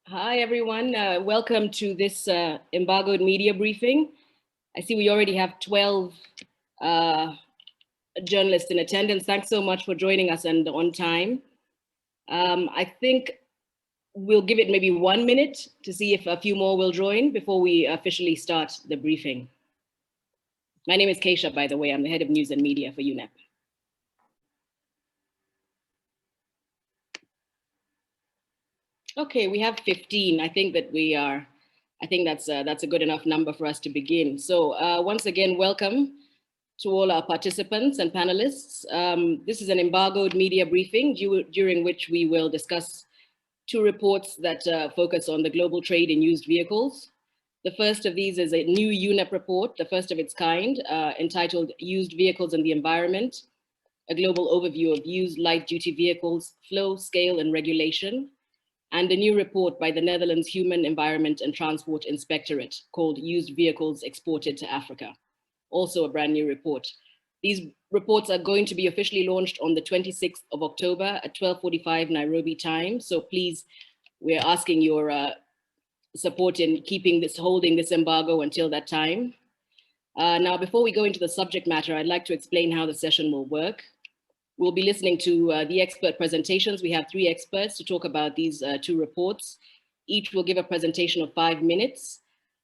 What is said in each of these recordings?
Hi, everyone. Welcome to this Embargoed Media Briefing. I see we already have 12 journalists in attendance. Thanks so much for joining us and on time. I think we'll give it maybe 1 minute to see if a few more will join before we officially start the briefing. My name is Keisha, by the way. I'm the head of news and media for UNEP. Okay, we have 15. I think that's a good enough number for us to begin. So once again, welcome to all our participants and panelists. This is an embargoed media briefing during which we will discuss two reports that focus on the global trade in used vehicles. The first of these is a new UNEP report, the first of its kind, entitled Used Vehicles and the Environment, a global overview of used light-duty vehicles, flow, scale, and regulation, and a new report by the Netherlands Human, Environment and Transport Inspectorate called Used Vehicles Exported to Africa, also a brand new report. These reports are going to be officially launched on the 26th of October at 12:45 Nairobi time. So please, we're asking your support in holding this embargo until that time. Now, before we go into the subject matter, I'd like to explain how the session will work. We'll be listening to the expert presentations. We have 3 experts to talk about these 2 reports. Each will give a presentation of 5 minutes,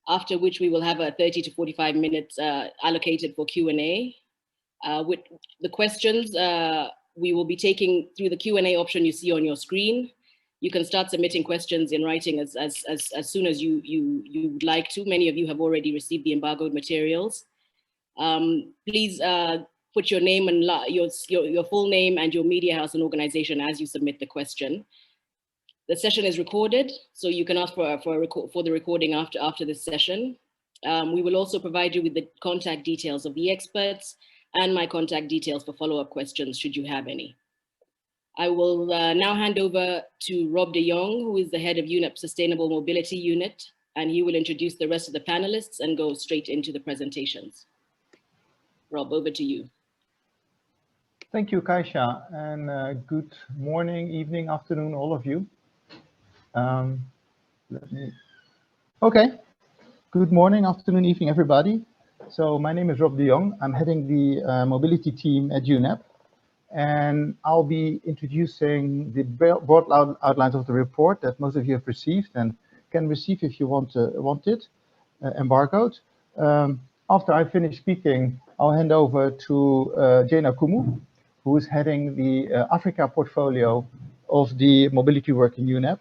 after which we will have a 30 to 45 minutes allocated for Q&A. With the questions, we will be taking through the Q&A option you see on your screen. You can start submitting questions in writing as soon as you would like to. Many of you have already received the embargoed materials. Please put your name and your full name and your media house and organization as you submit the question. The session is recorded, so you can ask for the recording after this session. We will also provide you with the contact details of the experts and my contact details for follow-up questions should you have any. I will now hand over to Rob de Jong, who is the head of UNEP Sustainable Mobility Unit, and he will introduce the rest of the panelists and go straight into the presentations. Rob, over to you. Thank you, Kaisha, and good morning, evening, afternoon, all of you. Okay, good morning, afternoon, evening, everybody. So my name is Rob de Jong. I'm heading the mobility team at UNEP, and I'll be introducing the broad outlines of the report that most of you have received and can receive if you want it, embargoed. After I finish speaking, I'll hand over to Jana Kumu, who is heading the Africa portfolio of the mobility work in UNEP.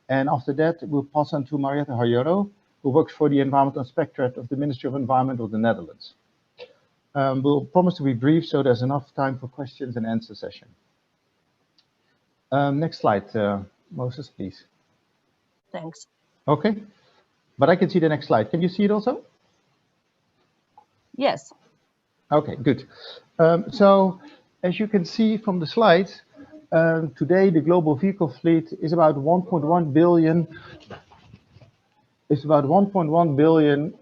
And after that, we'll pass on to Marietta Harjero, who works for the Environmental Inspectorate of the Ministry of Environment of the Netherlands. We'll promise to be brief so there's enough time for questions and answer session. Next slide, Moses, please. Thanks. Okay, but I can see the next slide. Can you see it also? Yes. Okay, good. So as you can see from the slides, today the global vehicle fleet is about 1.1 billion. It's about 1.1 billion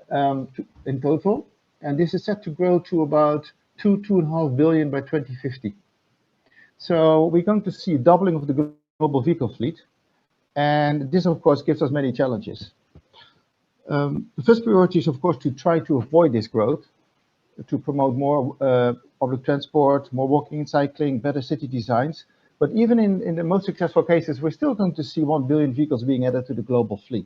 in total, and this is set to grow to about 2.5 billion by 2050. So we're going to see a doubling of the global vehicle fleet, and this, of course, gives us many challenges. The first priority is, of course, to try to avoid this growth, to promote more public transport, more walking and cycling, better city designs. But even in the most successful cases, we're still going to see 1 billion vehicles being added to the global fleet.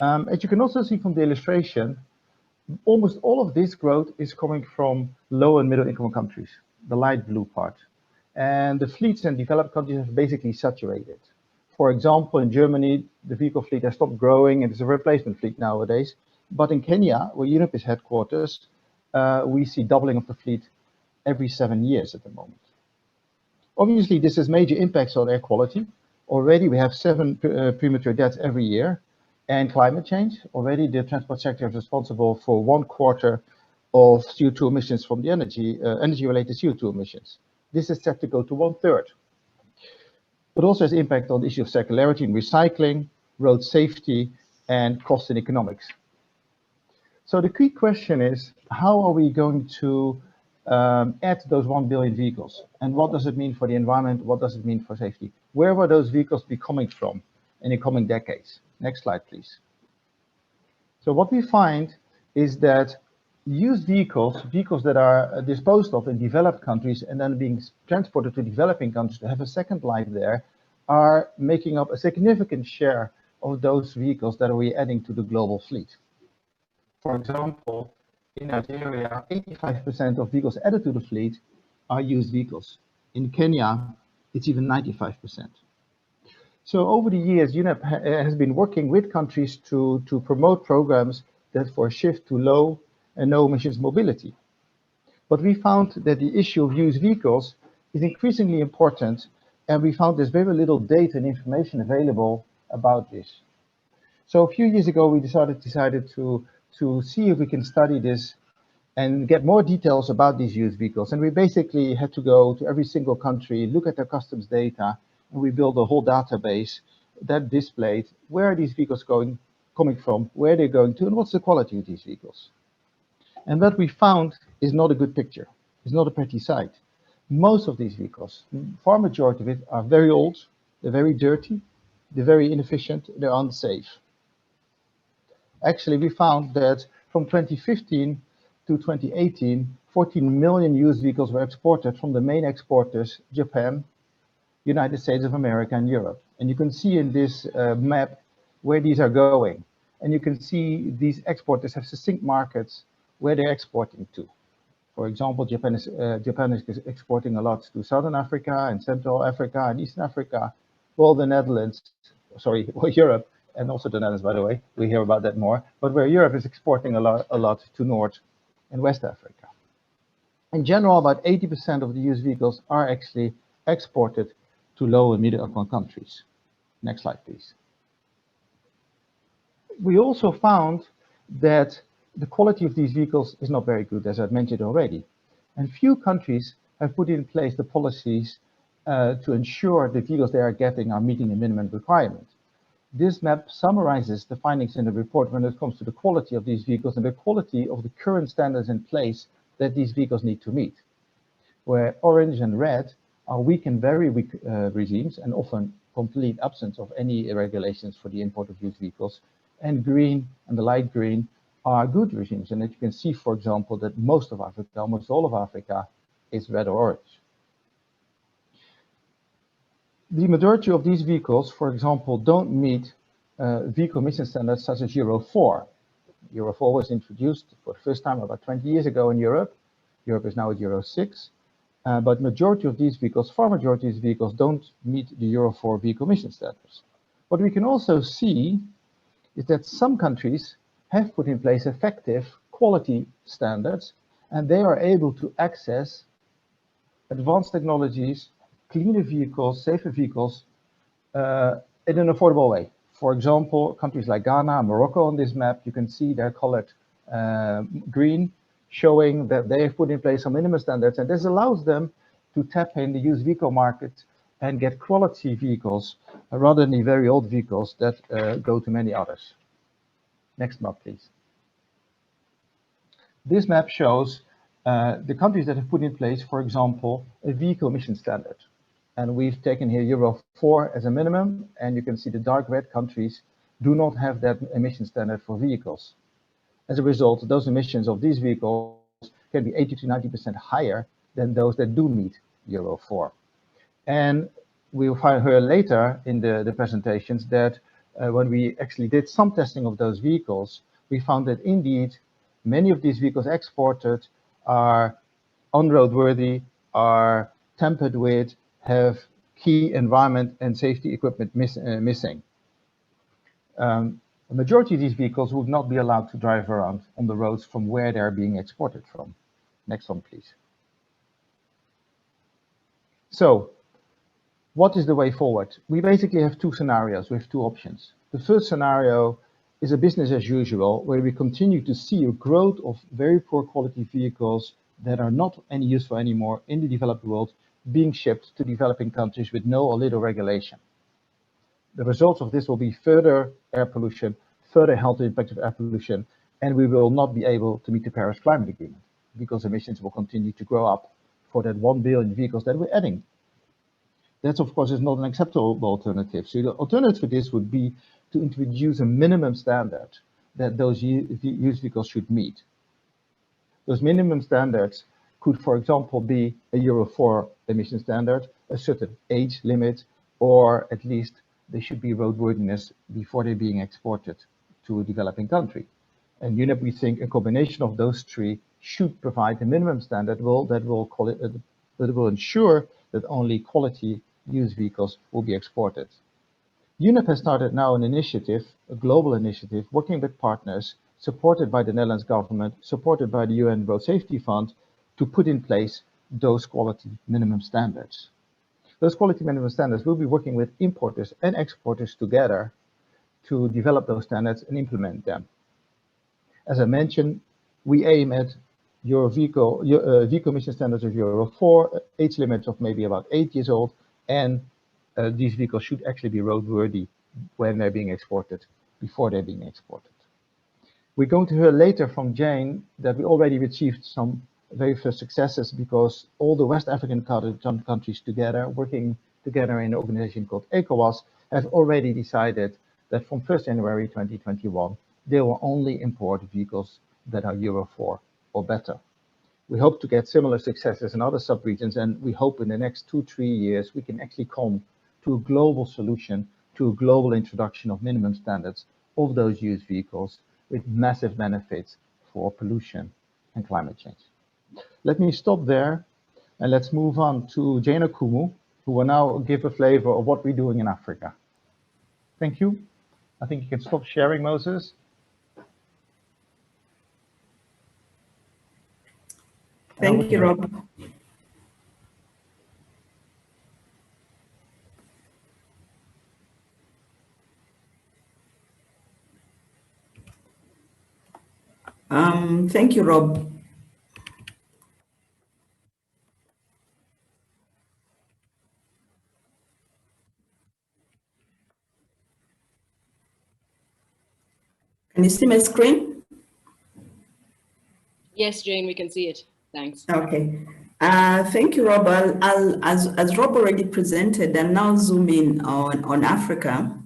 As you can also see from the illustration, almost all of this growth is coming from low and middle income countries, the light blue part. And the fleets in developed countries have basically saturated. For example, in Germany, the vehicle fleet has stopped growing and it's a replacement fleet nowadays. But in Kenya, where UNEP is headquarters, we see doubling of the fleet every 7 years at the moment. Obviously, this has major impacts on air quality. Already we have 7 premature deaths every year. And climate change, already the transport sector is responsible for 1/4 of CO2 emissions from the energy-related CO2 emissions. This is set to go to 1/3. But also has impact on the issue of circularity and recycling, road safety, and cost and economics. So the key question is, how are we going to add those 1 billion vehicles? And what does it mean for the environment? What does it mean for safety? Where will those vehicles be coming from? in the coming decades. Next slide, please. So what we find is that used vehicles, vehicles that are disposed of in developed countries and then being transported to developing countries to have a second life there, are making up a significant share of those vehicles that we're adding to the global fleet. For example, in Nigeria, 85% of vehicles added to the fleet are used vehicles. In Kenya, it's even 95%. So over the years, UNEP has been working with countries to promote programs that for a shift to low and no emissions mobility. But we found that the issue of used vehicles is increasingly important, and we found there's very little data and information available about this. So a few years ago, we decided to see if we can study this and get more details about these used vehicles. And we basically had to go to every single country, look at their customs data, and we built a whole database that displayed where are these vehicles coming from, where they're going to, and what's the quality of these vehicles. And what we found is not a good picture. It's not a pretty sight. Most of these vehicles, far majority of it, are very old, they're very dirty, they're very inefficient, they're unsafe. Actually, we found that from 2015 to 2018, 14 million used vehicles were exported from the main exporters, Japan, United States of America, and Europe. And you can see in this map where these are going. And you can see these exporters have succinct markets where they're exporting to. For example, Japan is exporting a lot to Southern Africa and Central Africa and Eastern Africa, while the Netherlands, sorry, well, Europe, and also the Netherlands, by the way, we hear about that more, but where Europe is exporting a lot to North and West Africa. In general, about 80% of the used vehicles are actually exported to low and middle income countries. Next slide, please. We also found that the quality of these vehicles is not very good, as I've mentioned already. And few countries have put in place the policies to ensure the vehicles they are getting are meeting a minimum requirement. This map summarizes the findings in the report when it comes to the quality of these vehicles and the quality of the current standards in place that these vehicles need to meet. Where orange and red are weak and very weak regimes, and often complete absence of any regulations for the import of used vehicles, and green and the light green are good regimes. And as you can see, for example, that most of Africa, almost all of Africa, is red or orange. The majority of these vehicles, for example, don't meet vehicle emission standards such as Euro 4. Euro 4 was introduced for the first time about 20 years ago in Europe. Europe is now at Euro 6. But majority of these vehicles, far majority of these vehicles, don't meet the Euro 4 vehicle emission standards. What we can also see is that some countries have put in place effective quality standards, and they are able to access advanced technologies, cleaner vehicles, safer vehicles in an affordable way. For example, countries like Ghana and Morocco on this map, you can see they're colored green, showing that they have put in place some minimum standards, and this allows them to tap in the used vehicle market and get quality vehicles rather than the very old vehicles that go to many others. Next map, please. This map shows the countries that have put in place, for example, a vehicle emission standard. And we've taken here Euro 4 as a minimum, and you can see the dark red countries do not have that emission standard for vehicles. As a result, those emissions of these vehicles can be 80 to 90% higher than those that do meet Euro 4. And we'll hear later in the presentations that when we actually did some testing of those vehicles, we found that indeed many of these vehicles exported are unroadworthy, are tampered with, have key environment and safety equipment missing. The majority of these vehicles would not be allowed to drive around on the roads from where they're being exported from. Next one, please. So, what is the way forward? We basically have two scenarios, we have two options. The first scenario is a business as usual, where we continue to see a growth of very poor quality vehicles that are not any useful anymore in the developed world, being shipped to developing countries with no or little regulation. The results of this will be further air pollution, further health impact of air pollution, and we will not be able to meet the Paris Climate Agreement because emissions will continue to grow up for that 1 billion vehicles that we're adding. That, of course, is not an acceptable alternative. So the alternative for this would be to introduce a minimum standard that those used vehicles should meet. Those minimum standards could, for example, be a Euro 4 emission standard, a certain age limit, or at least they should be roadworthiness before they're being exported to a developing country. And UNEP, we think a combination of those three should provide a minimum standard that will ensure that only quality used vehicles will be exported. UNEP has started now an initiative, a global initiative, working with partners, supported by the Netherlands government, supported by the UN Road Safety Fund, to put in place those quality minimum standards. Those quality minimum standards will be working with importers and exporters together to develop those standards and implement them. As I mentioned, we aim at vehicle emission standards of Euro 4, age limits of maybe about 8 years old, and these vehicles should actually be roadworthy when they're being exported, before they're being exported. We're going to hear later from Jane that we already achieved some very first successes because all the West African countries together, working together in an organization called ECOWAS, have already decided that from 1st January 2021, they will only import vehicles that are Euro 4 or better. We hope to get similar successes in other sub-regions, and we hope in the next 2-3 years we can actually come to a global solution, to a global introduction of minimum standards of those used vehicles with massive benefits for pollution and climate change. Let me stop there and let's move on to Jane Okumu, who will now give a flavor of what we're doing in Africa. Thank you. I think you can stop sharing, Moses. Thank you, Rob. Thank you, Rob. Can you see my screen? Yes, Jane, we can see it. Thanks. Okay. Thank you, Rob. As Rob already presented, I'll now zoom in on Africa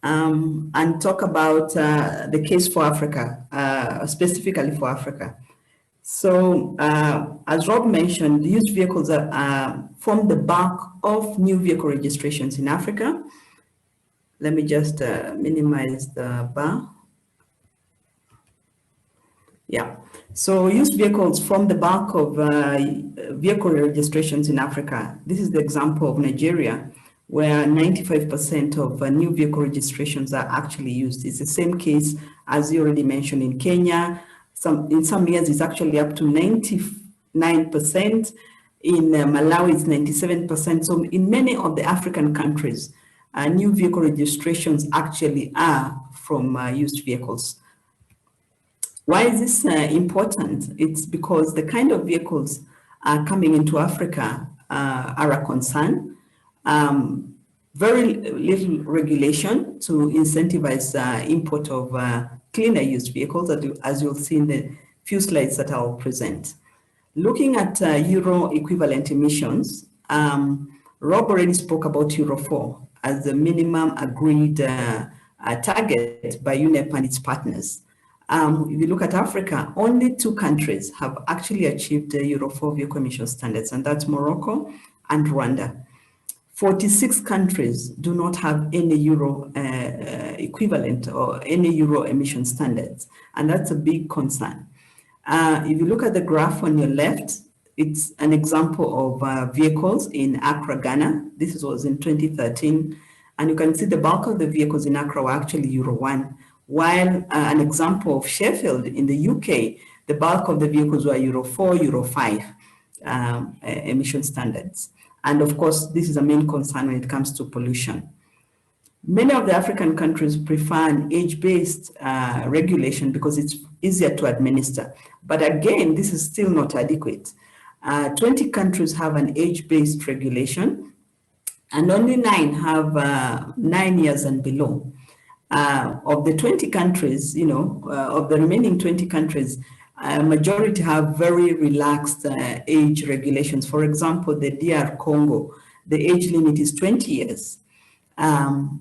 and talk about the case for Africa, specifically for Africa. So, as Rob mentioned, used vehicles form the bulk of new vehicle registrations in Africa. Let me just minimize the bar. Yeah, so used vehicles form the bulk of vehicle registrations in Africa. This is the example of Nigeria, where 95% of new vehicle registrations are actually used. It's the same case as you already mentioned in Kenya. In some years, it's actually up to 99%. In Malawi, it's 97%. So in many of the African countries, new vehicle registrations actually are from used vehicles. Why is this important? It's because the kind of vehicles coming into Africa are a concern. Very little regulation to incentivize import of cleaner used vehicles, as you'll see in the few slides that I'll present. Looking at Euro equivalent emissions, Rob already spoke about Euro 4 as the minimum agreed target by UNEP and its partners. If you look at Africa, only 2 countries have actually achieved the Euro 4 vehicle emission standards, and that's Morocco and Rwanda. 46 countries do not have any Euro equivalent or any Euro emission standards, and that's a big concern. If you look at the graph on your left, it's an example of vehicles in Accra, Ghana. This was in 2013, and you can see the bulk of the vehicles in Accra were actually Euro 1, while an example of Sheffield in the UK, the bulk of the vehicles were Euro 4, Euro 5 emission standards. And of course, this is a main concern when it comes to pollution. Many of the African countries prefer an age-based regulation because it's easier to administer. But again, this is still not adequate. 20 countries have an age-based regulation, and only 9 have 9 years and below. Of the 20 countries, of the remaining 20 countries, majority have very relaxed age regulations. For example, the DR Congo the age limit is 20 years,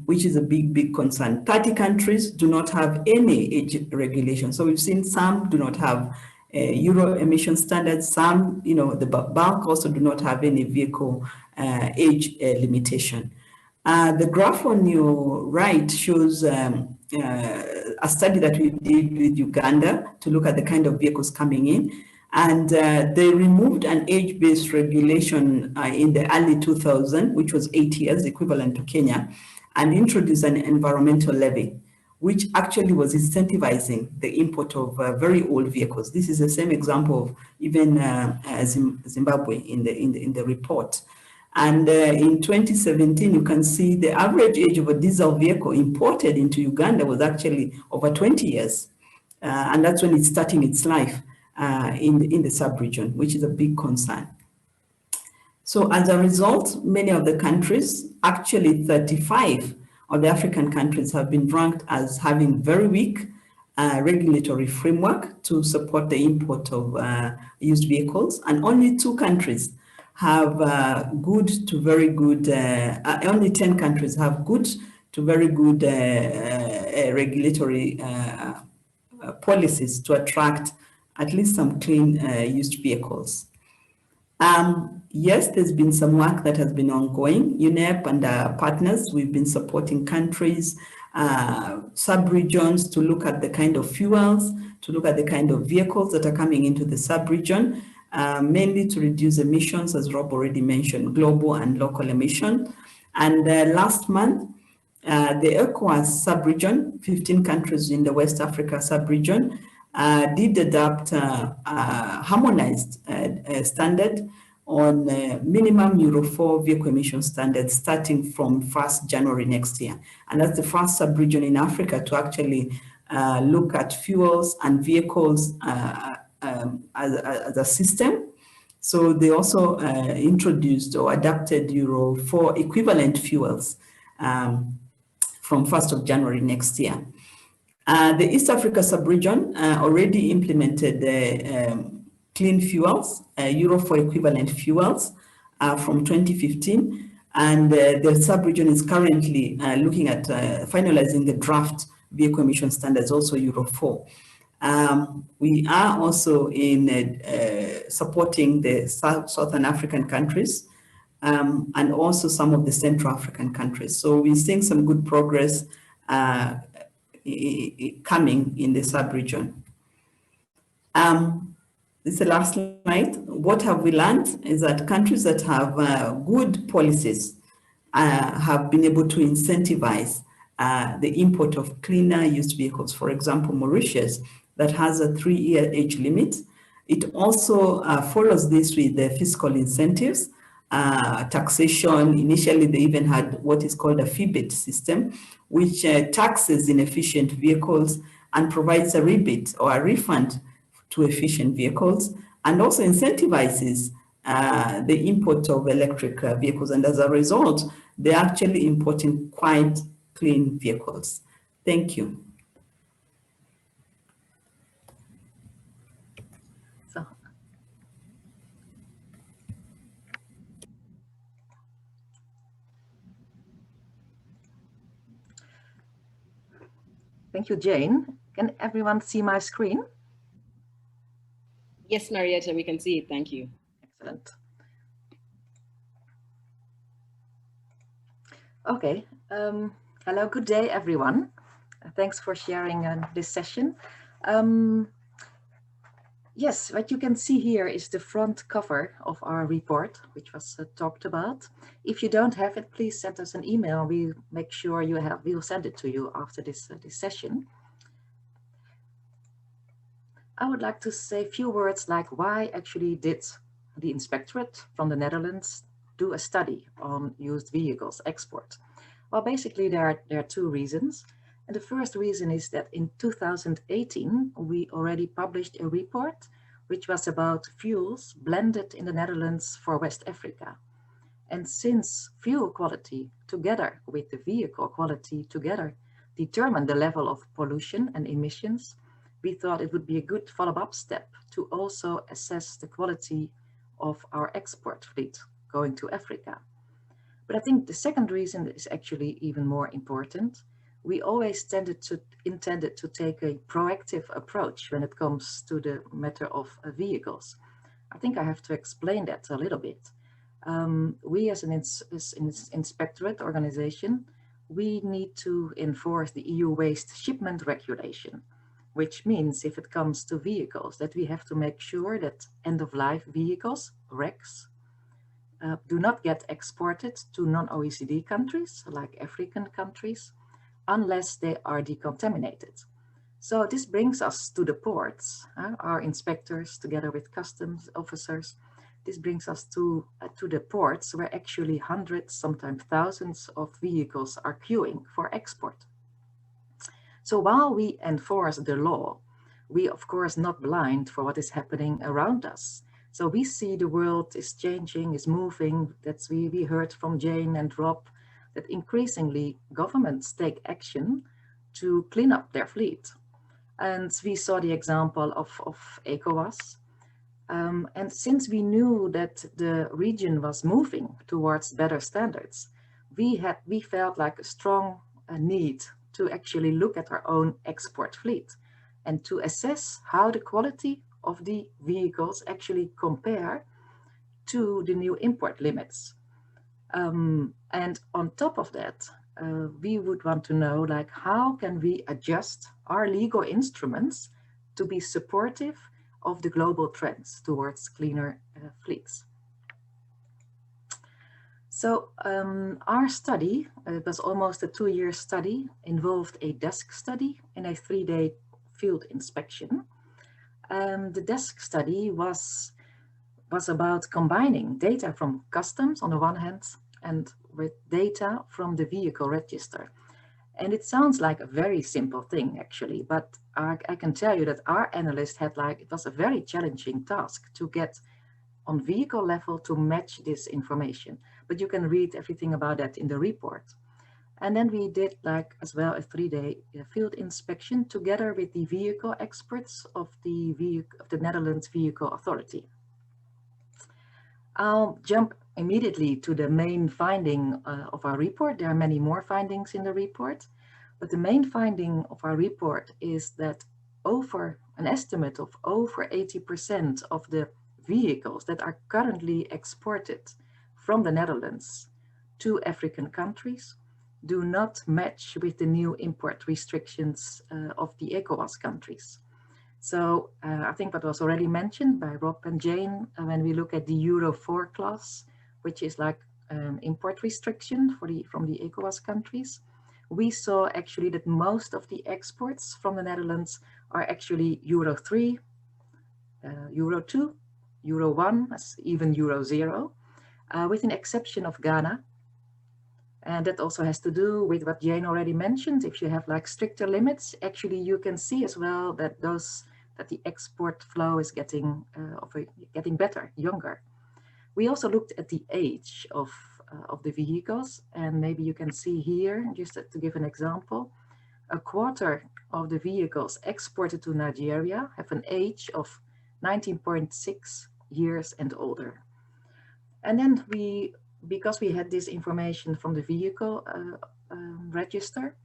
which is a big concern. 30 countries do not have any age regulation. So we've seen some do not have Euro emission standards, some, the bulk also do not have any vehicle age limitation. The graph on your right shows a study that we did with Uganda to look at the kind of vehicles coming in. And they removed an age-based regulation in the early 2000s, which was 8 years, equivalent to Kenya, and introduced an environmental levy, which actually was incentivizing the import of very old vehicles. This is the same example of even Zimbabwe in the report. And in 2017, you can see the average age of a diesel vehicle imported into Uganda was actually over 20 years. And that's when it's starting its life in the sub-region, which is a big concern. So as a result, many of the countries, actually 35 of the African countries, have been ranked as having very weak regulatory framework to support the import of used vehicles. And only 2 countries have good to very good, only 10 countries have good to very good regulatory policies to attract at least some clean used vehicles. Yes, there's been some work that has been ongoing. UNEP and our partners, we've been supporting countries, sub-regions to look at the kind of fuels, to look at the kind of vehicles that are coming into the sub-region, mainly to reduce emissions, as Rob already mentioned, global and local emission. And last month, the ECOWAS sub-region, 15 countries in the West Africa sub-region, did adopt a harmonized standard on minimum Euro 4 vehicle emission standards starting from 1st January next year. And that's the first sub-region in Africa to actually look at fuels and vehicles as a system. So they also introduced or adapted Euro 4 equivalent fuels from 1st of January next year. The East Africa sub-region already implemented clean fuels, Euro 4 equivalent fuels from 2015. And the sub-region is currently looking at finalizing the draft vehicle emission standards, also Euro 4. We are also in supporting the Southern African countries and also some of the Central African countries. So we're seeing some good progress coming in the sub-region. This is the last slide. What have we learned is that countries that have good policies have been able to incentivize the import of cleaner used vehicles. For example, Mauritius, that has a 3-year age limit. It also follows this with the fiscal incentives, taxation. Initially, they even had what is called a fee-based system, which taxes inefficient vehicles and provides a rebate or a refund to efficient vehicles, and also incentivizes the import of electric vehicles. And as a result, they're actually importing quite clean vehicles. Thank you. So, thank you, Jane. Can everyone see my screen? Yes, Marietta, we can see it. Thank you. Excellent. Okay. Hello, good day, everyone. Thanks for sharing this session. Yes, what you can see here is the front cover of our report, which was talked about. If you don't have it, please send us an email. We'll make sure you have. We'll send it to you after this session. I would like to say a few words like why actually did the Inspectorate from the Netherlands do a study on used vehicles export? Well, basically there are 2 reasons. And the first reason is that in 2018, we already published a report which was about fuels blended in the Netherlands for West Africa. And since fuel quality together with the vehicle quality together determine the level of pollution and emissions, we thought it would be a good follow-up step to also assess the quality of our export fleet going to Africa. But I think the second reason is actually even more important. We always intended to take a proactive approach when it comes to the matter of vehicles. I think I have to explain that a little bit. We as an inspectorate organization, we need to enforce the EU waste shipment regulation, which means if it comes to vehicles that we have to make sure that end-of-life vehicles, RECs, do not get exported to non-OECD countries like African countries unless they are decontaminated. So this brings us to the ports, our inspectors together with customs officers. This brings us to the ports where actually hundreds, sometimes thousands of vehicles are queuing for export. So while we enforce the law, we of course not blind for what is happening around us. So we see the world is changing, is moving. That's we heard from Jane and Rob that increasingly governments take action to clean up their fleet. And we saw the example of ECOWAS. And since we knew that the region was moving towards better standards, we felt like a strong need to actually look at our own export fleet and to assess how the quality of the vehicles actually compare to the new import limits. And on top of that, we would want to know, like, how can we adjust our legal instruments to be supportive of the global trends towards cleaner fleets. So our study, it was almost a 2-year study, involved a desk study and a 3-day field inspection. The desk study was about combining data from customs on the one hand and with data from the vehicle register. And it sounds like a very simple thing actually, but I can tell you that our analyst had it was a very challenging task to get on vehicle level to match this information. But you can read everything about that in the report. And then we did as well a 3-day field inspection together with the vehicle experts of the Netherlands Vehicle Authority. I'll jump immediately to the main finding of our report. There are many more findings in the report, but the main finding of our report is that an estimate of over 80% of the vehicles that are currently exported from the Netherlands to African countries do not match with the new import restrictions of the ECOWAS countries. So I think what was already mentioned by Rob and Jane, when we look at the Euro 4 class, which is import restriction from the ECOWAS countries, we saw actually that most of the exports from the Netherlands are actually Euro 3, Euro 2, Euro 1, even Euro 0, with an exception of Ghana. And that also has to do with what Jane already mentioned. If you have stricter limits, actually you can see as well that the export flow is getting better, younger. We also looked at the age of the vehicles, and maybe you can see here, just to give an example, a quarter of the vehicles exported to Nigeria have an age of 19.6 years and older. And then because we had this information from the vehicle register,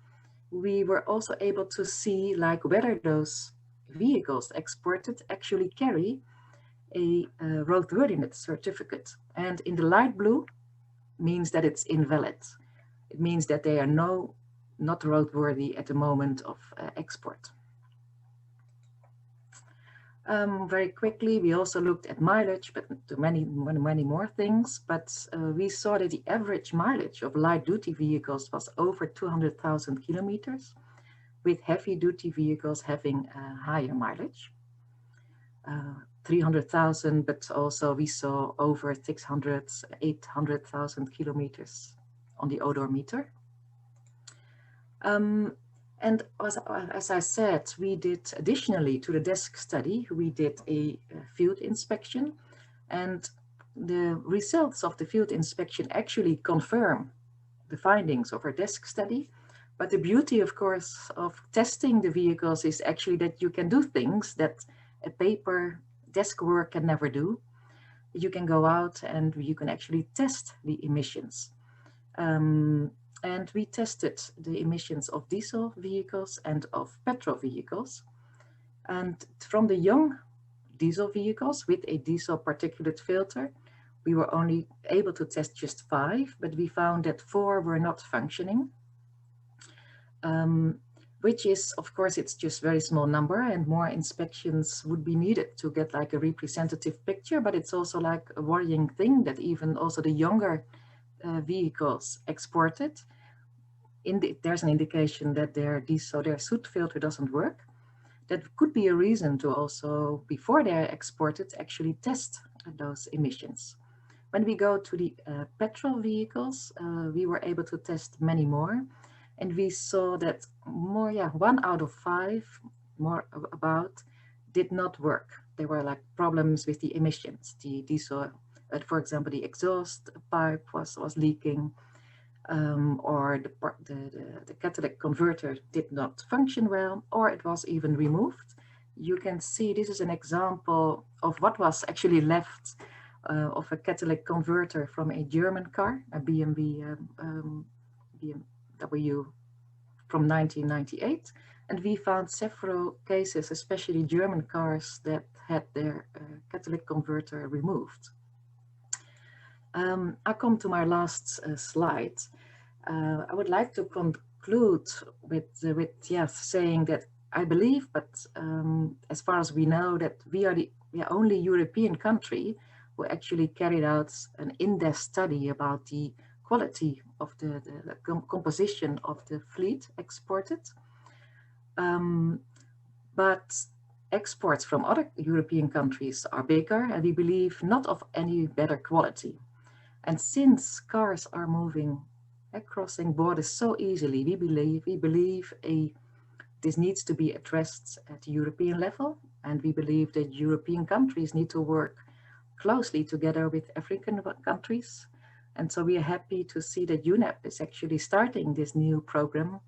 we were also able to see whether those vehicles exported actually carry a roadworthiness certificate. And in the light blue means that it's invalid. It means that they are not roadworthy at the moment of export. Very quickly, we also looked at mileage, but to many more things. But we saw that the average mileage of light-duty vehicles was over 200,000 kilometers, with heavy-duty vehicles having higher mileage, 300,000, but also we saw over 600, 800,000 kilometers on the odometer. And as I said, we did additionally to the desk study, we did a field inspection, and the results of the field inspection actually confirm the findings of our desk study. But the beauty, of course, of testing the vehicles is actually that you can do things that a paper desk work can never do. You can go out and you can actually test the emissions. And we tested the emissions of diesel vehicles and of petrol vehicles. And from the young diesel vehicles with a diesel particulate filter, we were only able to test just 5, but we found that 4 were not functioning. Which is, of course, it's just very small number, and more inspections would be needed to get like a representative picture, but it's also like a worrying thing that even also the younger vehicles exported, there's an indication that their soot filter doesn't work. That could be a reason to also, before they're exported, actually test those emissions. When we go to the petrol vehicles, we were able to test many more. And we saw that 1 out of 5, more about, did not work. There were like problems with the emissions. The diesel, for example, the exhaust pipe was leaking, or the catalytic converter did not function well, or it was even removed. You can see this is an example of what was actually left of a catalytic converter from a German car, a BMW from 1998, and we found several cases, especially German cars, that had their catalytic converter removed. I come to my last slide. I would like to conclude with saying that I believe, but as far as we know, that we are the only European country who actually carried out an in-depth study about the quality of the composition of the fleet exported. But exports from other European countries are bigger, and we believe not of any better quality. And since cars are moving crossing borders so easily, we believe this needs to be addressed at the European level, and we believe that European countries need to work closely together with African countries. And so we are happy to see that UNEP is actually starting this new program,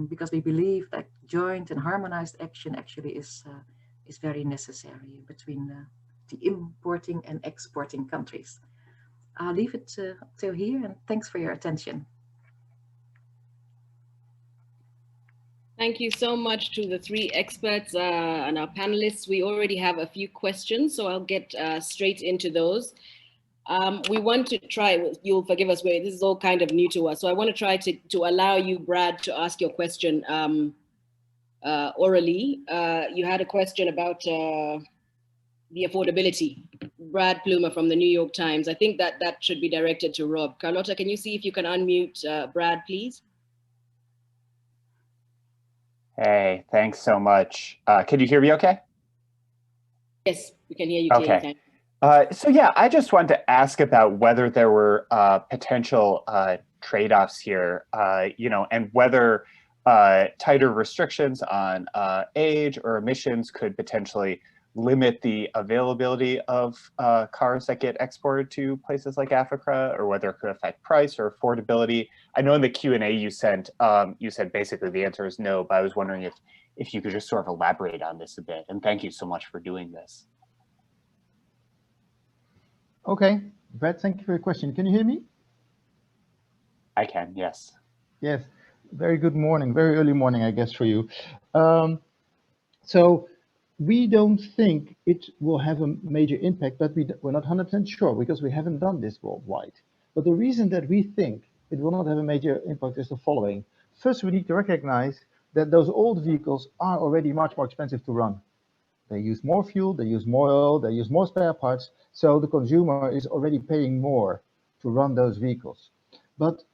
because we believe that joint and harmonized action actually is very necessary between the importing and exporting countries. I'll leave it till here, and thanks for your attention. Thank you so much to the 3 experts and our panelists. We already have a few questions, so I'll get straight into those. We want to try, you'll forgive us, this is all kind of new to us, so I want to try to allow you, Brad, to ask your question orally. You had a question about the affordability. Brad Plumer from the New York Times. I think that should be directed to Rob. Carlotta, can you see if you can unmute Brad, please? Hey, thanks so much. Can you hear me okay? Yes, we can hear you clearly. Okay. So yeah, I just wanted to ask about whether there were potential trade-offs here, and whether tighter restrictions on age or emissions could potentially limit the availability of cars that get exported to places like Africa, or whether it could affect price or affordability. I know in the Q&A you sent, you said basically the answer is no, but I was wondering if you could just sort of elaborate on this a bit. And thank you so much for doing this. Okay, Brad, thank you for your question. Can you hear me? I can, yes. Yes, very good morning, very early morning, I guess, for you. So we don't think it will have a major impact, but we're not 100% sure because we haven't done this worldwide. But the reason that we think it will not have a major impact is the following. First, we need to recognize that those old vehicles are already much more expensive to run. They use more fuel, they use more oil, they use more spare parts, so the consumer is already paying more to run those vehicles. But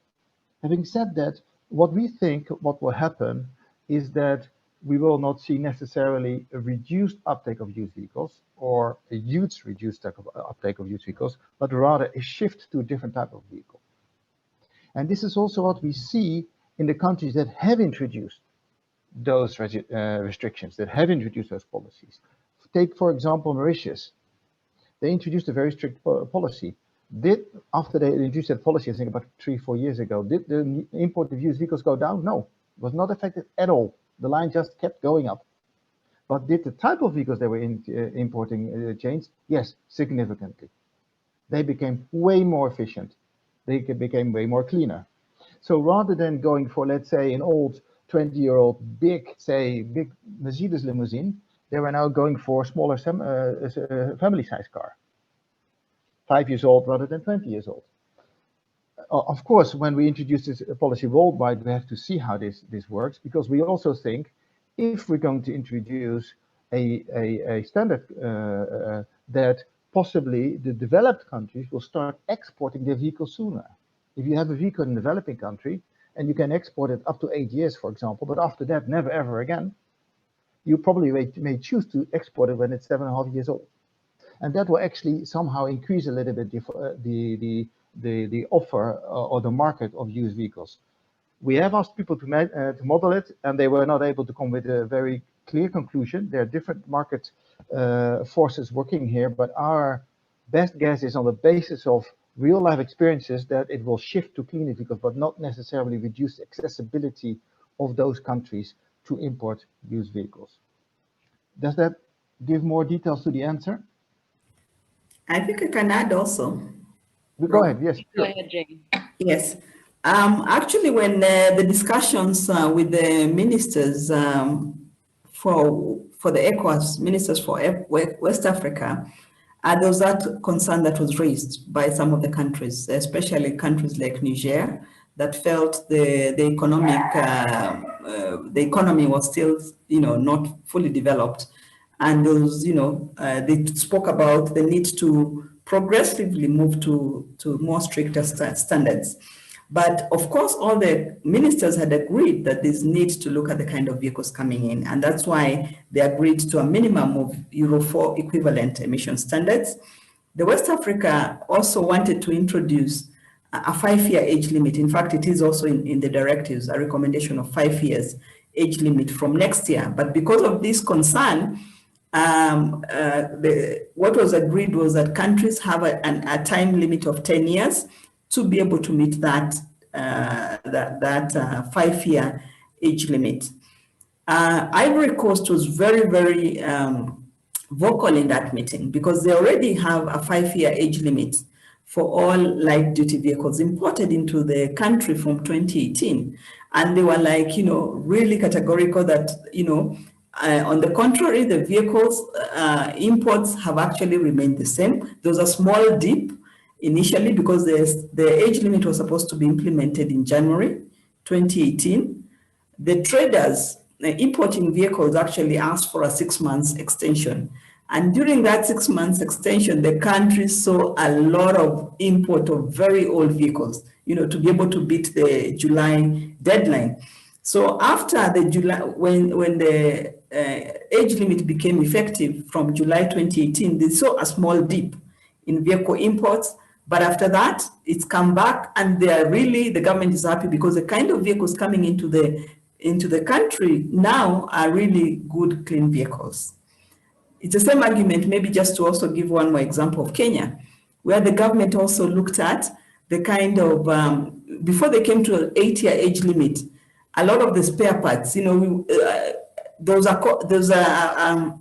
having said that, what we think what will happen is that we will not see necessarily a reduced uptake of used vehicles or a huge reduced uptake of used vehicles, but rather a shift to a different type of vehicle. And this is also what we see in the countries that have introduced those restrictions, that have introduced those policies. Take, for example, Mauritius. They introduced a very strict policy. After they introduced that policy, I think about 3-4 years ago, did the import of used vehicles go down? No, it was not affected at all. The line just kept going up. But did the type of vehicles they were importing change? Yes, significantly. They became way more efficient. They became way more cleaner. So rather than going for, let's say, an old 20-year-old big Mercedes limousine, they were now going for a smaller family-size car, 5 years old rather than 20 years old. Of course, when we introduce this policy worldwide, we have to see how this works, because we also think if we're going to introduce a standard that possibly the developed countries will start exporting their vehicles sooner. If you have a vehicle in a developing country and you can export it up to 8 years, for example, but after that, never ever again, you probably may choose to export it when it's 7.5 years old. And that will actually somehow increase a little bit the offer or the market of used vehicles. We have asked people to model it, and they were not able to come with a very clear conclusion. There are different market forces working here, but our best guess is on the basis of real life experiences that it will shift to cleaner vehicles, but not necessarily reduce accessibility of those countries to import used vehicles. Does that give more details to the answer? I think I can add also. Go ahead, yes. Go ahead, Jane. Yes. Actually, when the discussions with the ministers for the ECOWAS, ministers for West Africa, there was that concern that was raised by some of the countries, especially countries like Niger, that felt the economy was still, not fully developed, and those, they spoke about the need to progressively move to more stricter standards. But of course, all the ministers had agreed that there's need to look at the kind of vehicles coming in. And that's why they agreed to a minimum of Euro 4 equivalent emission standards. The West Africa also wanted to introduce a 5-year age limit. In fact, it is also in the directives, a recommendation of 5 years age limit from next year. But because of this concern, what was agreed was that countries have a time limit of 10 years to be able to meet that 5-year age limit. Ivory Coast was very, very vocal in that meeting because they already have a 5-year age limit for all light-duty vehicles imported into the country from 2018. And they were like, really categorical that, on the contrary, the vehicles imports have actually remained the same. There was a small dip initially because the age limit was supposed to be implemented in January 2018. The traders importing vehicles actually asked for a 6 months extension. And during that 6 months extension, the country saw a lot of import of very old vehicles, to be able to beat the July deadline. So after the July, when the age limit became effective from July 2018, they saw a small dip in vehicle imports. But after that, it's come back, and the government is happy because the kind of vehicles coming into the country now are really good, clean vehicles. It's the same argument, maybe just to also give one more example of Kenya, where the government also looked at the kind of, before they came to an 8-year age limit, a lot of the spare parts, there's an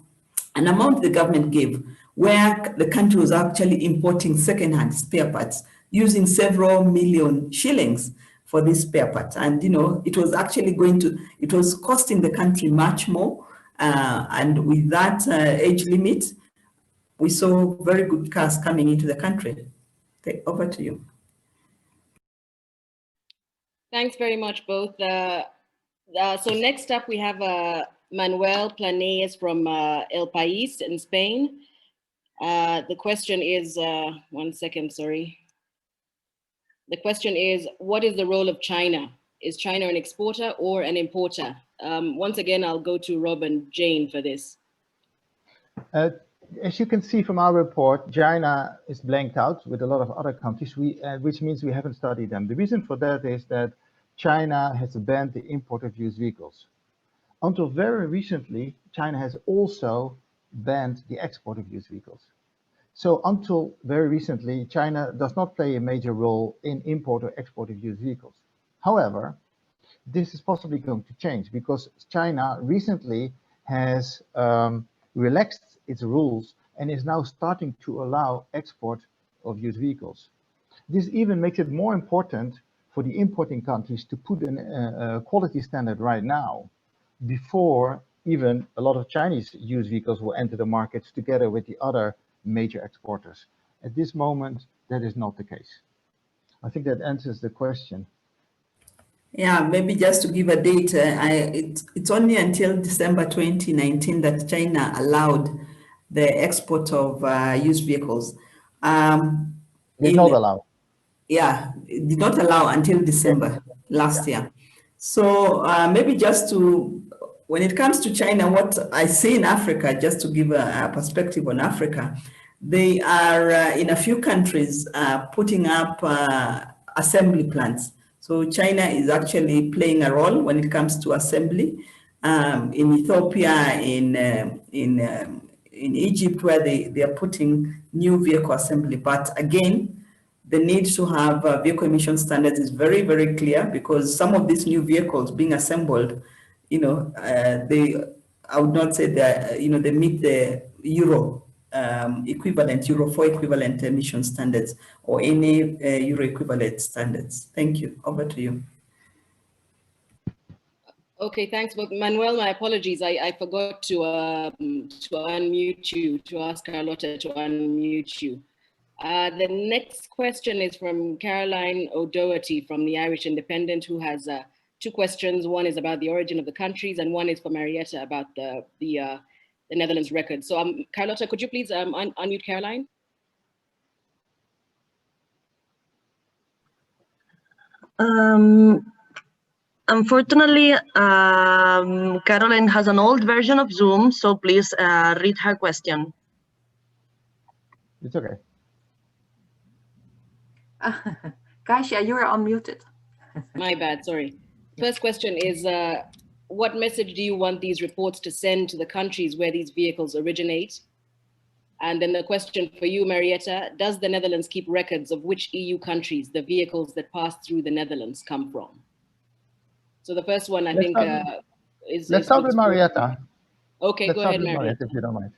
amount the government gave where the country was actually importing second-hand spare parts using several million shillings for these spare parts. And, it was actually it was costing the country much more. And with that age limit, we saw very good cars coming into the country. Over to you. Thanks very much, both. So next up, we have Manuel Planes from El País in Spain. The question is, one second, sorry. The question is, what is the role of China? Is China an exporter or an importer? Once again, I'll go to Rob and Jane for this. As you can see from our report, China is blanked out with a lot of other countries, which means we haven't studied them. The reason for that is that China has banned the import of used vehicles. Until very recently, China has also banned the export of used vehicles. So until very recently, China does not play a major role in import or export of used vehicles. However, this is possibly going to change because China recently has relaxed its rules and is now starting to allow export of used vehicles. This even makes it more important for the importing countries to put a quality standard right now, before even a lot of Chinese used vehicles will enter the markets together with the other major exporters. At this moment, that is not the case. I think that answers the question. Yeah, maybe just to give a date, it's only until December 2019 that China allowed the export of used vehicles. Did not allow. Yeah, it did not allow until December last year. So maybe just to, when it comes to China, what I see in Africa, just to give a perspective on Africa, they are in a few countries putting up assembly plants. So China is actually playing a role when it comes to assembly. In Ethiopia, in Egypt, where they are putting new vehicle assembly. But again, the need to have vehicle emission standards is very, very clear, because some of these new vehicles being assembled, I would not say that, they meet the Euro equivalent, Euro 4 equivalent emission standards, or any Euro equivalent standards. Thank you. Over to you. Okay, thanks both. Manuel, my apologies. I forgot to unmute you, to ask Carlotta to unmute you. The next question is from Caroline O'Doherty from the Irish Independent, who has two questions. One is about the origin of the countries, and one is for Marietta about the Netherlands record. So Carlotta, could you please unmute Caroline? Unfortunately, Caroline has an old version of Zoom, so please read her question. It's okay. Kasia, you are unmuted. My bad, sorry. First question is, what message do you want these reports to send to the countries where these vehicles originate? And then the question for you, Marietta, does the Netherlands keep records of which EU countries the vehicles that pass through the Netherlands come from? So the first one, I think, is... Let's start with Marietta. Okay, go ahead, Marietta. If you don't mind.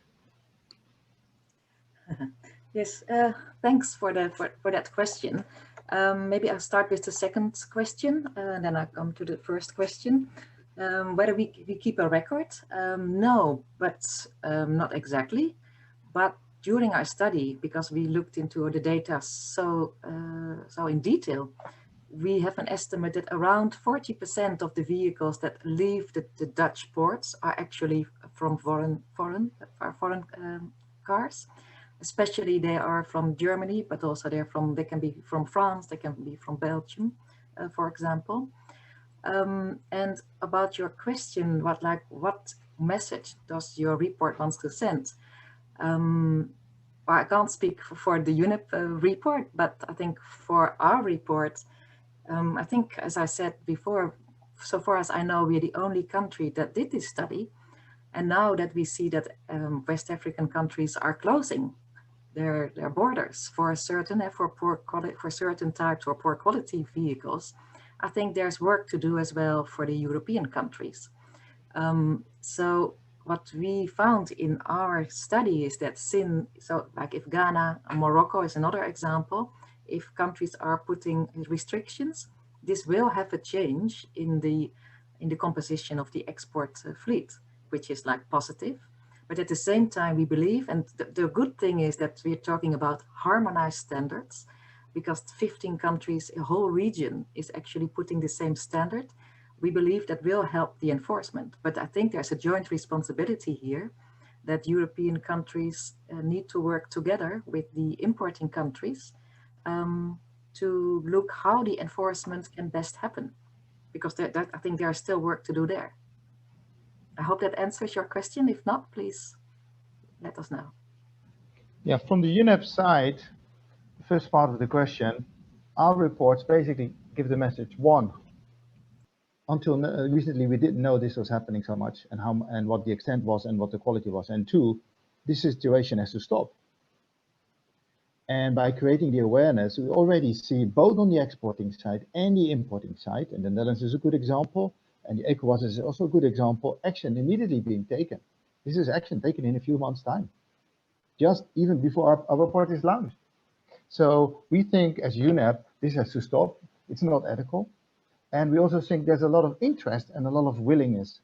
Yes, thanks for that question. Maybe I'll start with the second question, then I'll come to the first question. Whether we keep a record? No, but not exactly. But during our study, because we looked into the data so in detail, we have an estimate that around 40% of the vehicles that leave the Dutch ports are actually from foreign cars. Especially they are from Germany, but also they can be from France, they can be from Belgium, for example. And about your question, what message does your report wants to send? I can't speak for the UNEP report, but I think for our report, I think, as I said before, so far as I know, we're the only country that did this study. And now that we see that West African countries are closing their borders for certain for certain types or poor quality vehicles, I think there's work to do as well for the European countries. So what we found in our study is that like if Ghana and Morocco is another example, if countries are putting restrictions, this will have a change in the composition of the export fleet, which is like positive. But at the same time, we believe, and the good thing is that we're talking about harmonized standards, because 15 countries, a whole region is actually putting the same standard. We believe that will help the enforcement. But I think there's a joint responsibility here that European countries need to work together with the importing countries to look how the enforcement can best happen, because I think there's still work to do there. I hope that answers your question. If not, please let us know. Yeah, from the UNEP side, the first part of the question, our reports basically give the message: one, until recently we didn't know this was happening so much, and what the extent was and what the quality was, and two, this situation has to stop. And by creating the awareness, we already see both on the exporting side and the importing side, and the Netherlands is a good example, and the ECOWAS is also a good example, action immediately being taken. This is action taken in a few months' time, just even before our report is launched. So we think as UNEP, this has to stop. It's not ethical. And we also think there's a lot of interest and a lot of willingness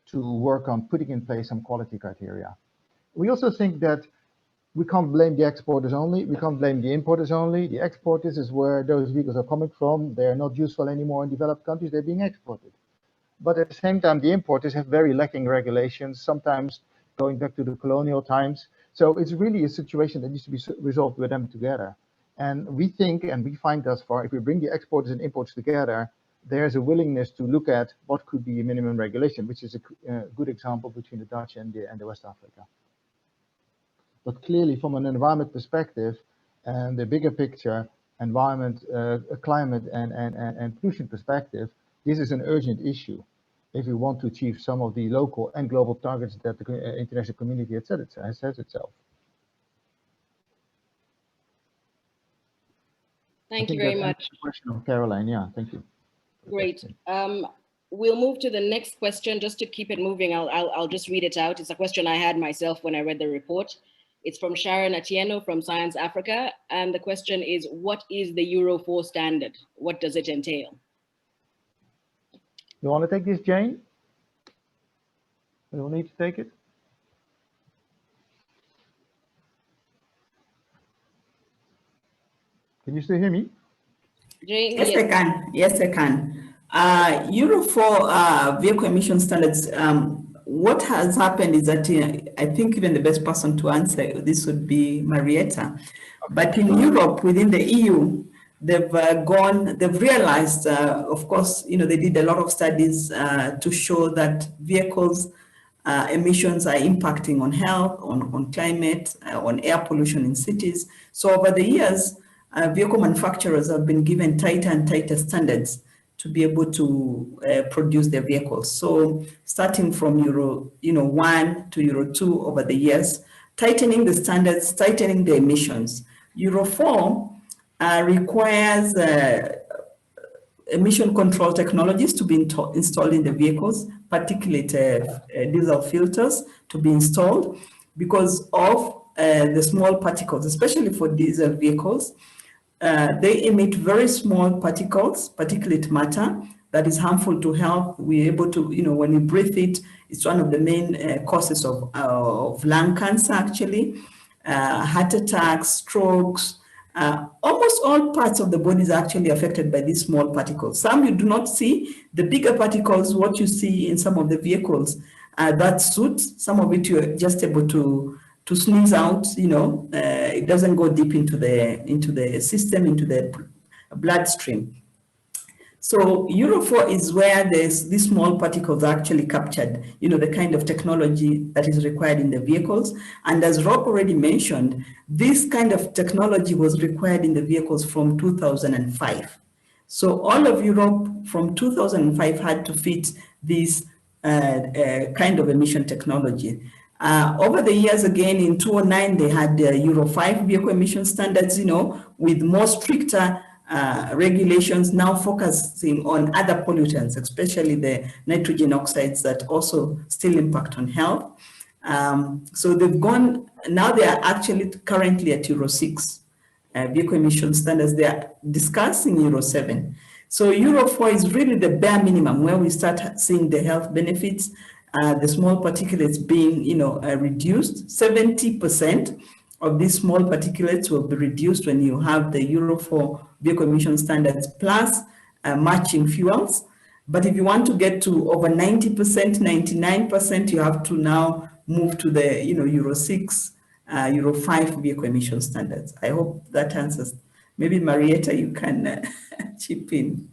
to work on putting in place some quality criteria. We also think that we can't blame the exporters only. We can't blame the importers only. The exporters is where those vehicles are coming from. They're not useful anymore in developed countries. They're being exported. But at the same time, the importers have very lacking regulations, sometimes going back to the colonial times. So it's really a situation that needs to be resolved with them together. And we think, and we find thus far, if we bring the exporters and imports together, there's a willingness to look at what could be a minimum regulation, which is a good example between the Dutch and the West Africa. But clearly, from an environment perspective and the bigger picture, environment, climate, and pollution perspective, this is an urgent issue if we want to achieve some of the local and global targets that the international community has set itself. Thank you very much. Question of Caroline. Yeah, thank you. Great. We'll move to the next question just to keep it moving. I'll just read it out. It's a question I had myself when I read the report. It's from Sharon Atieno from Science Africa. And the question is, what is the Euro 4 standard? What does it entail? You want to take this, Jane? You don't need to take it? Can you still hear me? Jane? Yes, I can. Yes, I can. Euro 4 vehicle emission standards, what has happened is that I think even the best person to answer this would be Marietta. But in Europe, within the EU, they've realized, of course, they did a lot of studies to show that vehicles emissions are impacting on health, on climate, on air pollution in cities. So over the years, vehicle manufacturers have been given tighter and tighter standards to be able to produce their vehicles. So starting from Euro 1 to Euro 2 over the years, tightening the standards, tightening the emissions. Euro 4 requires emission control technologies to be installed in the vehicles, particulate diesel filters to be installed because of the small particles, especially for diesel vehicles. They emit very small particles, particulate matter, that is harmful to health. We're able to, when you breathe it, it's one of the main causes of lung cancer, actually, heart attacks, strokes. Almost all parts of the body is actually affected by these small particles. Some you do not see. The bigger particles, what you see in some of the vehicles, that suits. Some of it you're just able to sneeze out, it doesn't go deep into the system, into the bloodstream. So Euro 4 is where these small particles are actually captured, the kind of technology that is required in the vehicles. And as Rob already mentioned, this kind of technology was required in the vehicles from 2005. So all of Europe from 2005 had to fit this kind of emission technology. Over the years, again, in 2009, they had Euro 5 vehicle emission standards, with more stricter regulations now focusing on other pollutants, especially the nitrogen oxides that also still impact on health. So they've gone, now they are actually currently at Euro 6 vehicle emission standards. They are discussing Euro 7. So Euro 4 is really the bare minimum where we start seeing the health benefits. The small particulates being, reduced. 70% of these small particulates will be reduced when you have the Euro 4 vehicle emission standards plus matching fuels. But if you want to get to over 90%, 99%, you have to now move to the, Euro 6, Euro 5 vehicle emission standards. I hope that answers. Maybe Marietta, you can chip in.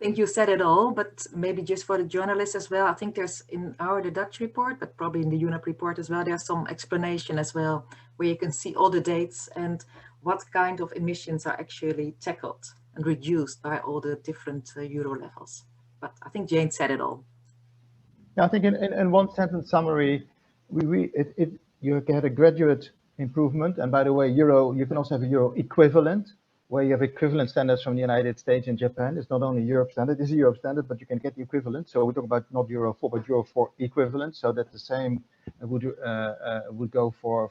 I think you said it all, but maybe just for the journalists as well. I think there's in the Dutch report, but probably in the UNEP report as well, there's some explanation as well, where you can see all the dates and what kind of emissions are actually tackled and reduced by all the different Euro levels. But I think Jane said it all. Yeah, I think in one sentence summary, you get a graduate improvement. And by the way, you can also have a Euro equivalent. where you have equivalent standards from the United States and Japan. It's not only Europe standard, it's a Europe standard, but you can get the equivalent. So we talk about not Euro 4, but Euro 4 equivalent, so that the same would go for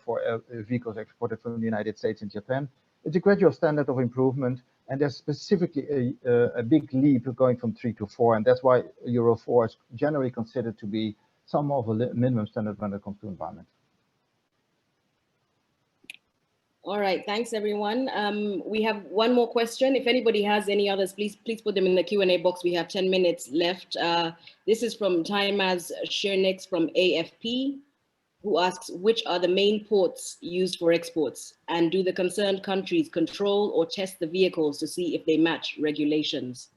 vehicles exported from the United States and Japan. It's a gradual standard of improvement, and there's specifically a big leap going from 3 to 4, and that's why Euro 4 is generally considered to be some of a minimum standard when it comes to environment. All right, thanks everyone. We have one more question. If anybody has any others, please put them in the Q&A box. We have 10 minutes left. This is from Taimaz Shernix from AFP, who asks, which are the main ports used for exports? And do the concerned countries control or test the vehicles to see if they match regulations?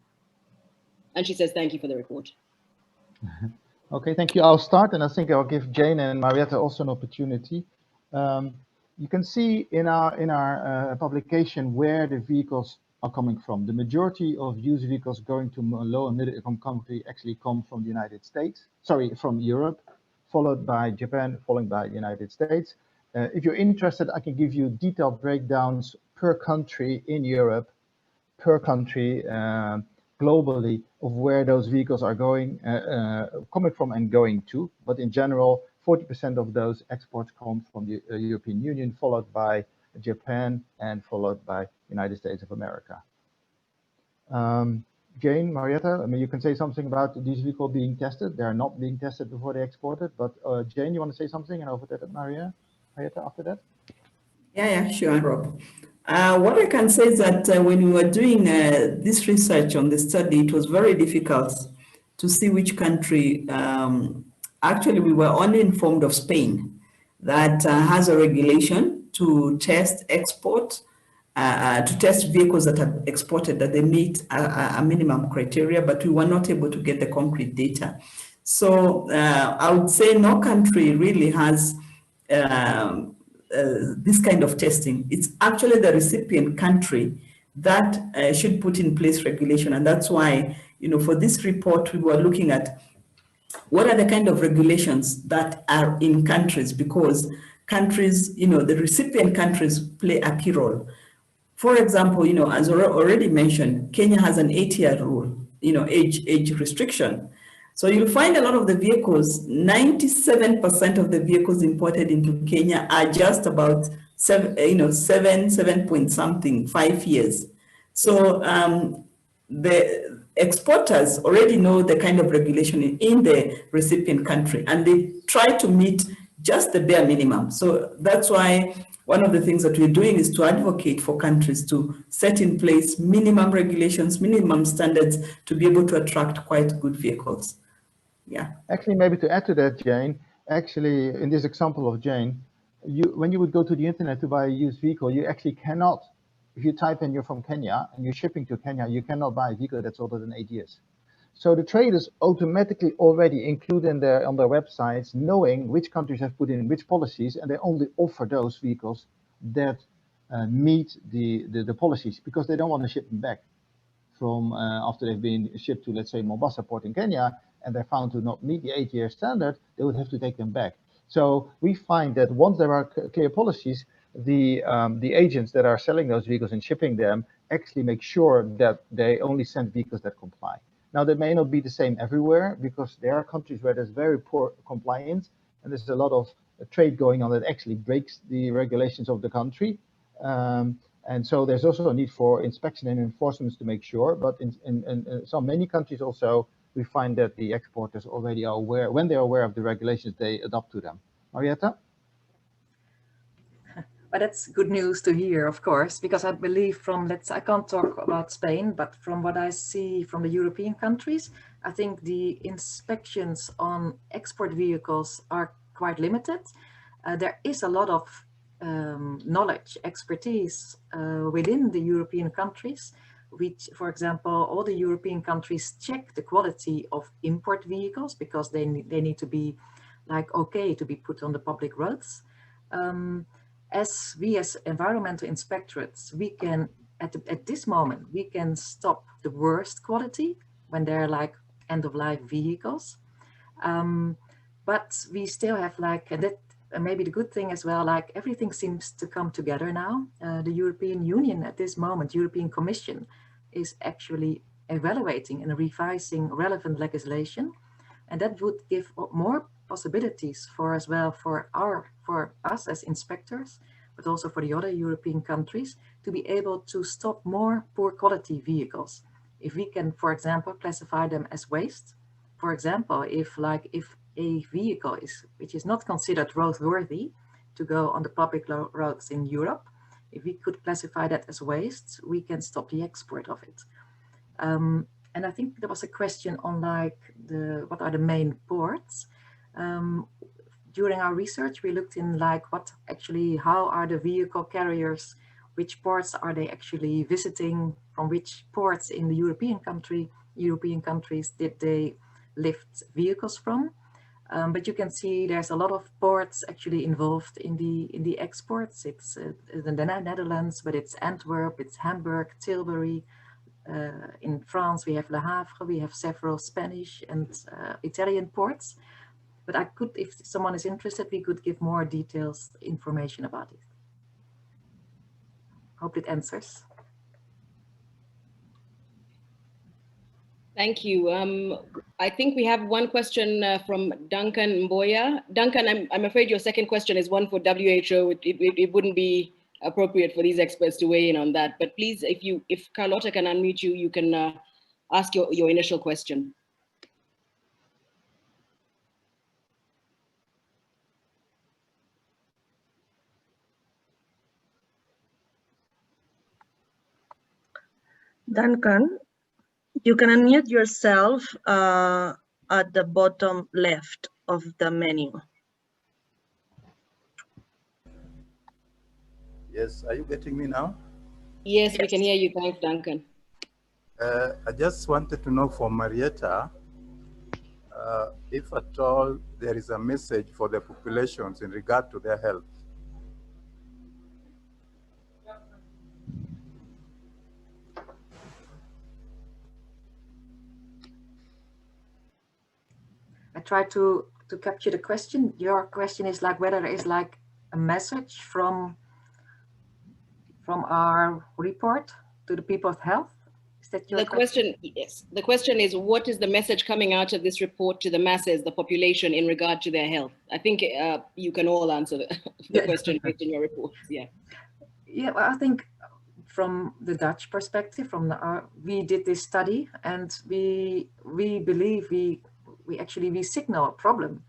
And she says, thank you for the report. Okay, thank you. I'll start, and I think I'll give Jane and Marietta also an opportunity. You can see in our publication where the vehicles are coming from. The majority of used vehicles going to low and middle income countries actually come from the United States, from Europe, followed by Japan, followed by the United States. If you're interested, I can give you detailed breakdowns per country in Europe, per country globally, of where those vehicles are coming from and going to. But in general, 40% of those exports come from the European Union, followed by Japan, and followed by United States of America. Jane, Marietta, I mean, you can say something about these vehicles being tested. They're not being tested before they exported, but Jane, you want to say something, and over to Marietta after that? Yeah, sure, Rob. What I can say is that when we were doing this research on the study, it was very difficult to see which country. Actually, we were only informed of Spain, that has a regulation to test to test vehicles that are exported, that they meet a minimum criteria, but we were not able to get the concrete data. So I would say no country really has this kind of testing. It's actually the recipient country that should put in place regulation. And that's why, for this report, we were looking at what are the kind of regulations that are in countries, because countries, the recipient countries play a key role. For example, as already mentioned, Kenya has an 8-year rule, age restriction. So you'll find a lot of the vehicles, 97% of the vehicles imported into Kenya are just about 7 point something, 5 years. So the exporters already know the kind of regulation in the recipient country, and they try to meet just the bare minimum. So that's why one of the things that we're doing is to advocate for countries to set in place minimum regulations, minimum standards to be able to attract quite good vehicles. Yeah. Actually, maybe to add to that, Jane, actually, in this example of Jane, when you would go to the internet to buy a used vehicle, you actually cannot, if you type in you're from Kenya and you're shipping to Kenya, you cannot buy a vehicle that's older than 8 years. So the traders automatically already include on their websites, knowing which countries have put in which policies, and they only offer those vehicles that meet the policies, because they don't want to ship them back from after they've been shipped to, let's say, Mombasa port in Kenya, and they're found to not meet the 8-year standard, they would have to take them back. So we find that once there are clear policies, the agents that are selling those vehicles and shipping them actually make sure that they only send vehicles that comply. Now, that may not be the same everywhere, because there are countries where there's very poor compliance, and there's a lot of trade going on that actually breaks the regulations of the country. And so there's also a need for inspection and enforcement to make sure. But in so many countries also, we find that the exporters already are aware, when they're aware of the regulations, they adopt to them. Marietta? But that's good news to hear, of course, because I believe I can't talk about Spain, but from what I see from the European countries, I think the inspections on export vehicles are quite limited. There is a lot of knowledge, expertise within the European countries, which, for example, all the European countries check the quality of import vehicles because they need to be okay to be put on the public roads. As environmental inspectorates, we can, at this moment, we can stop the worst quality when they're end-of-life vehicles. But we still have maybe the good thing as well, like everything seems to come together now. The European Union at this moment, European Commission, is actually evaluating and revising relevant legislation. And that would give more possibilities for as well for us as inspectors, but also for the other European countries to be able to stop more poor quality vehicles. If we can, for example, classify them as waste, for example, if a vehicle which is not considered roadworthy to go on the public roads in Europe, if we could classify that as waste, we can stop the export of it. And I think there was a question on what are the main ports. During our research, we looked in how are the vehicle carriers, which ports are they actually visiting, from which ports in the European countries did they lift vehicles from. But you can see there's a lot of ports actually involved in the exports. It's the Netherlands, but it's Antwerp, it's Hamburg, Tilbury. In France, we have Le Havre, we have several Spanish and Italian ports. But if someone is interested, we could give more details, information about it. Hope it answers. Thank you. I think we have one question from Duncan Mboya. Duncan, I'm afraid your second question is one for WHO. It wouldn't be appropriate for these experts to weigh in on that. But please, if Carlotta can unmute you, you can ask your initial question. Duncan, you can unmute yourself at the bottom left of the menu. Yes, are you getting me now? Yes, we can hear you. Thanks, Duncan. I just wanted to know from Marietta, if at all there is a message for the populations in regard to their health. I try to capture the question. Your question is whether there is a message from our report to the people of health. Is that your question? Yes. The question is, what is the message coming out of this report to the masses, the population, in regard to their health? I think you can all answer the question based on your reports. Yeah. Yeah, well, I think from the Dutch perspective, we did this study, and we believe we signal a problem,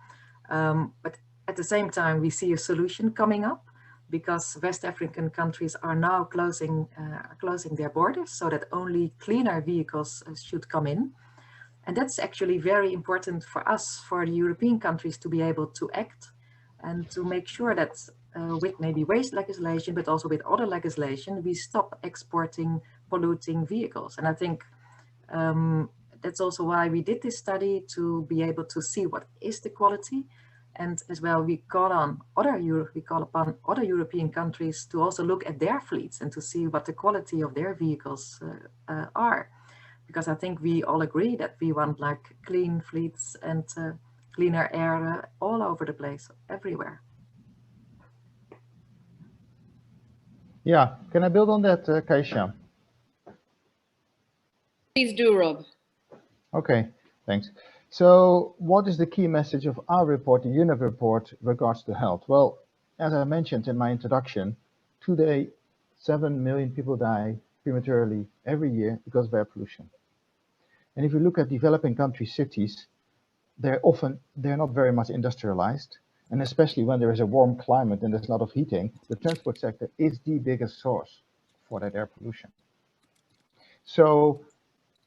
but at the same time we see a solution coming up, because West African countries are now closing their borders so that only cleaner vehicles should come in. And that's actually very important for us, for the European countries, to be able to act and to make sure that with maybe waste legislation, but also with other legislation, we stop exporting polluting vehicles. And I think that's also why we did this study, to be able to see what is the quality. And as well, we call upon other European countries to also look at their fleets and to see what the quality of their vehicles are. Because I think we all agree that we want clean fleets and cleaner air all over the place, everywhere. Yeah, can I build on that, Kaisha? Please do, Rob. Okay, thanks. So what is the key message of our report, the UNEP report, regards to health? Well, as I mentioned in my introduction, today 7 million people die prematurely every year because of air pollution. And if you look at developing country cities, they're not very much industrialized. And especially when there is a warm climate and there's a lot of heating, the transport sector is the biggest source for that air pollution. So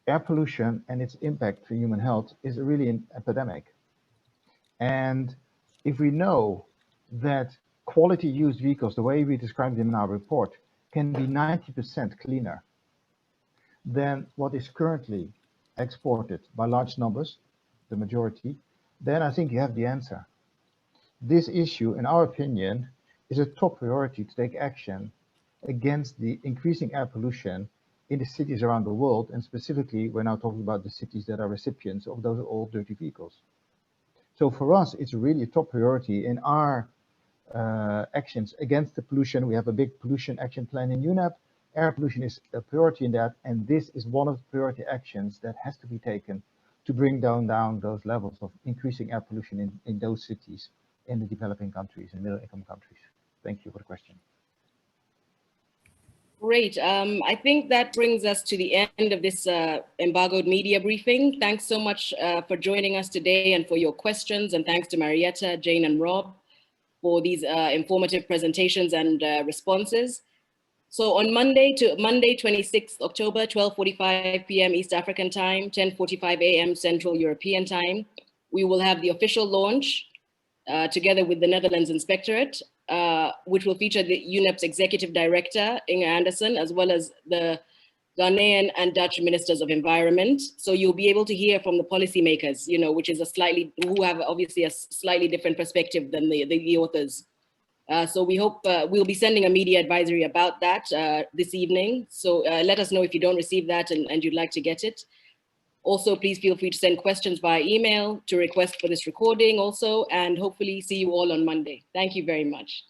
air pollution and its impact for human health is really an epidemic. And if we know that quality used vehicles, the way we described them in our report, can be 90% cleaner than what is currently exported by large numbers, the majority, then I think you have the answer. This issue, in our opinion, is a top priority to take action against the increasing air pollution in the cities around the world, and specifically, we're now talking about the cities that are recipients of those old dirty vehicles. So for us, it's really a top priority in our actions against the pollution. We have a big pollution action plan in UNEP. Air pollution is a priority in that, and this is one of the priority actions that has to be taken to bring down those levels of increasing air pollution in those cities, in the developing countries and middle-income countries. Thank you for the question. Great. I think that brings us to the end of this embargoed media briefing. Thanks so much for joining us today and for your questions. And thanks to Marietta, Jane, and Rob for these informative presentations and responses. So on Monday, 26th October, 12:45 p.m. East African time, 10:45 a.m. Central European time, we will have the official launch together with the Netherlands Inspectorate, which will feature the UNEP's Executive Director, Inge Anderson, as well as the Ghanaian and Dutch Ministers of Environment. So you'll be able to hear from the policymakers, which is who have obviously a slightly different perspective than the authors. So we hope we'll be sending a media advisory about that this evening. So let us know if you don't receive that and you'd like to get it. Also, please feel free to send questions via email to request for this recording also, and hopefully see you all on Monday. Thank you very much.